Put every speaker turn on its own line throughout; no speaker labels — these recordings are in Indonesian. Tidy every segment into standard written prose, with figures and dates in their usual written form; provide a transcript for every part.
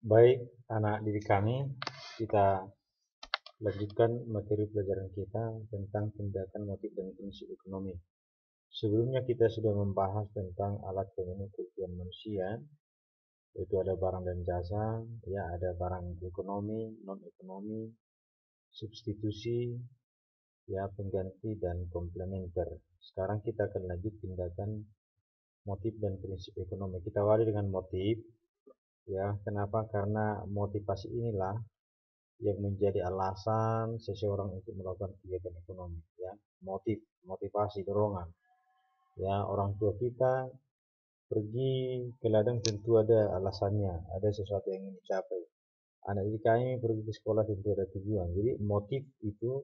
Baik, anak didik kami, kita lanjutkan materi pelajaran kita tentang tindakan, motif, dan prinsip ekonomi. Sebelumnya kita sudah membahas tentang alat pemenuh kebutuhan manusia, yaitu ada barang dan jasa, ya ada barang ekonomi, non ekonomi, substitusi, ya pengganti dan komplementer. Sekarang kita akan lanjut tindakan, motif, dan prinsip ekonomi. Kita awali dengan motif. Ya, kenapa? Karena motivasi inilah yang menjadi alasan seseorang untuk melakukan kegiatan ekonomi, ya. Motivasi, dorongan, ya. Orang tua kita pergi ke ladang tentu ada alasannya, ada sesuatu yang ingin dicapai. Anak didik kami pergi ke sekolah tentu ada tujuan. Jadi motif itu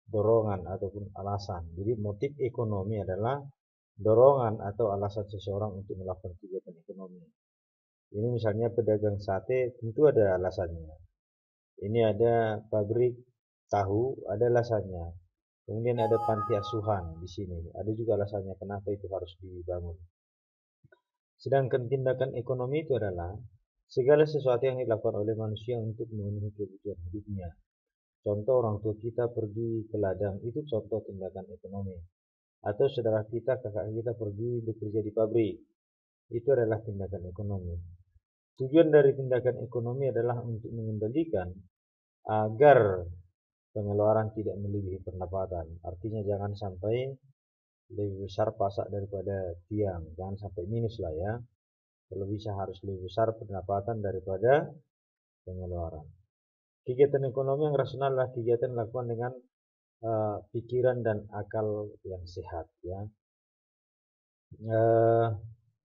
dorongan ataupun alasan. Jadi motif ekonomi adalah dorongan atau alasan seseorang untuk melakukan kegiatan ekonomi. Ini misalnya pedagang sate tentu ada alasannya. Ini ada pabrik tahu, ada alasannya. Kemudian ada panti asuhan di sini, ada juga alasannya kenapa itu harus dibangun. Sedangkan tindakan ekonomi itu adalah segala sesuatu yang dilakukan oleh manusia untuk memenuhi kebutuhan hidupnya. Contoh, orang tua kita pergi ke ladang, itu contoh tindakan ekonomi. Atau saudara kita, kakak kita pergi bekerja di pabrik, itu adalah tindakan ekonomi. Tujuan dari tindakan ekonomi adalah untuk mengendalikan agar pengeluaran tidak melebihi pendapatan. Artinya jangan sampai lebih besar pasak daripada tiang, jangan sampai minus lah, ya. Kalau bisa harus lebih besar pendapatan daripada pengeluaran. Kegiatan ekonomi yang rasional adalah kegiatan dilakukan dengan pikiran dan akal yang sehat, ya.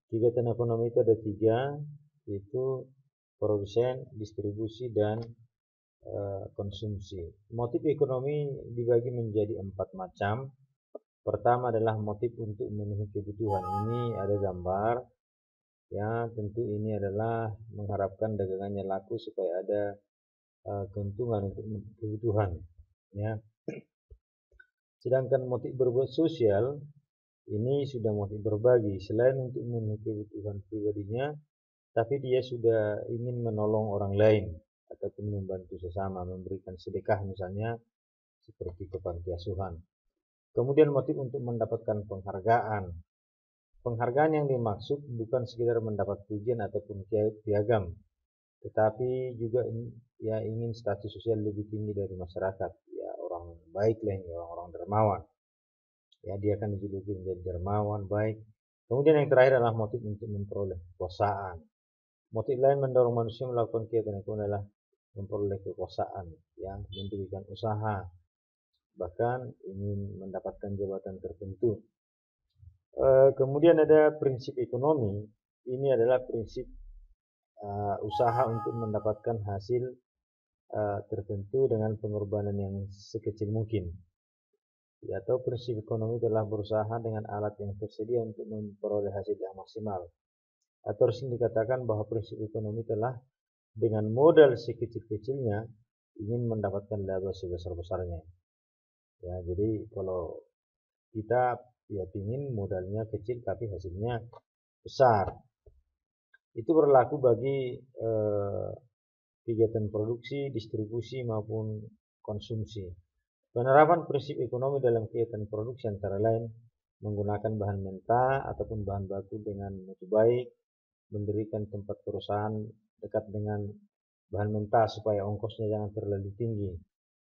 Kegiatan ekonomi itu ada tiga, yaitu produsen, distribusi, dan konsumsi. Motif ekonomi dibagi menjadi 4 macam. Pertama adalah motif untuk memenuhi kebutuhan. Ini ada gambar, ya. Tentu ini adalah mengharapkan dagangannya laku supaya ada keuntungan untuk kebutuhan, ya. Sedangkan motif berbuat sosial ini sudah motif berbagi, selain untuk memenuhi kebutuhan pribadinya, tapi dia sudah ingin menolong orang lain ataupun membantu sesama, memberikan sedekah misalnya seperti ke panti asuhan. Kemudian motif untuk mendapatkan penghargaan. Penghargaan yang dimaksud bukan sekedar mendapat pujian ataupun piagam, tetapi juga ya ingin status sosial lebih tinggi dari masyarakat, ya orang baik lah ini, orang-orang dermawan. Ya, dia akan dijuluki menjadi dermawan, baik. Kemudian yang terakhir adalah motif untuk memperoleh kekuasaan. Motif lain mendorong manusia melakukan kegiatan ekonomi adalah memperoleh kekuasaan, ya, mendirikan usaha, bahkan ingin mendapatkan jabatan tertentu. Kemudian ada prinsip ekonomi. Ini adalah prinsip usaha untuk mendapatkan hasil tertentu dengan pengorbanan yang sekecil mungkin. Ya, atau prinsip ekonomi telah berusaha dengan alat yang tersedia untuk memperoleh hasil yang maksimal. Atau sering dikatakan bahwa prinsip ekonomi telah dengan modal sekecil-kecilnya ingin mendapatkan laba sebesar-besarnya. Ya, jadi kalau kita ya ingin modalnya kecil tapi hasilnya besar. Itu berlaku bagi kegiatan produksi, distribusi maupun konsumsi. Penerapan prinsip ekonomi dalam kegiatan produksi antara lain menggunakan bahan mentah ataupun bahan baku dengan mutu baik, mendirikan tempat perusahaan dekat dengan bahan mentah supaya ongkosnya jangan terlalu tinggi.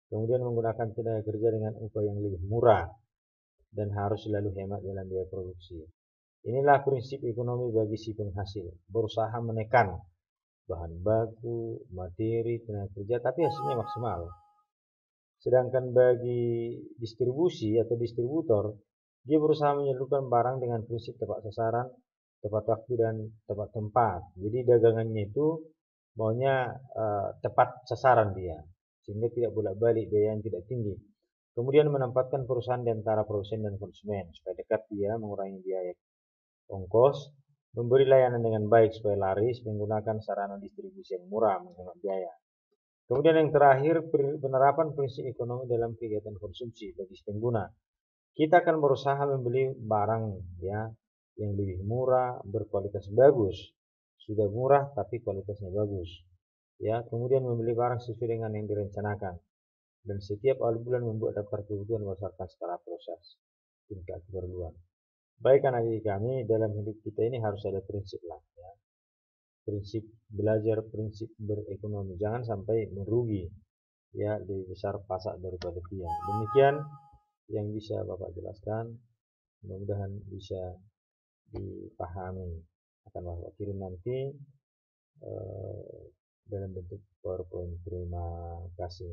Kemudian menggunakan tenaga kerja dengan upah yang lebih murah dan harus selalu hemat dalam biaya produksi. Inilah prinsip ekonomi bagi si penghasil, berusaha menekan bahan baku, materi, tenaga kerja, tapi hasilnya maksimal. Sedangkan bagi distribusi atau distributor, dia berusaha menyalurkan barang dengan prinsip tepat sasaran, tepat waktu, dan tepat tempat. Jadi dagangannya itu maunya tepat sasaran dia, sehingga tidak bolak-balik, biaya yang tidak tinggi. Kemudian menempatkan perusahaan di antara produsen dan konsumen supaya dekat, dia mengurangi biaya ongkos, memberi layanan dengan baik supaya laris, menggunakan sarana distribusi yang murah, menghemat biaya. Kemudian yang terakhir, penerapan prinsip ekonomi dalam kegiatan konsumsi bagi pengguna. Kita akan berusaha membeli barang, ya, yang lebih murah, berkualitas bagus. Sudah murah tapi kualitasnya bagus. ya, kemudian membeli barang sesuai dengan yang direncanakan, dan setiap awal bulan membuat daftar kebutuhan berdasarkan skala proses tingkat keperluan. Baik anak didik kami, dalam hidup kita ini harus ada prinsip lah, ya. Prinsip belajar, prinsip berekonomi, jangan sampai merugi, ya, lebih besar pasak daripada tiang. Demikian yang bisa Bapak jelaskan, mudah-mudahan bisa dipahami. Akan Bapak kirim nanti dalam bentuk PowerPoint. Terima kasih.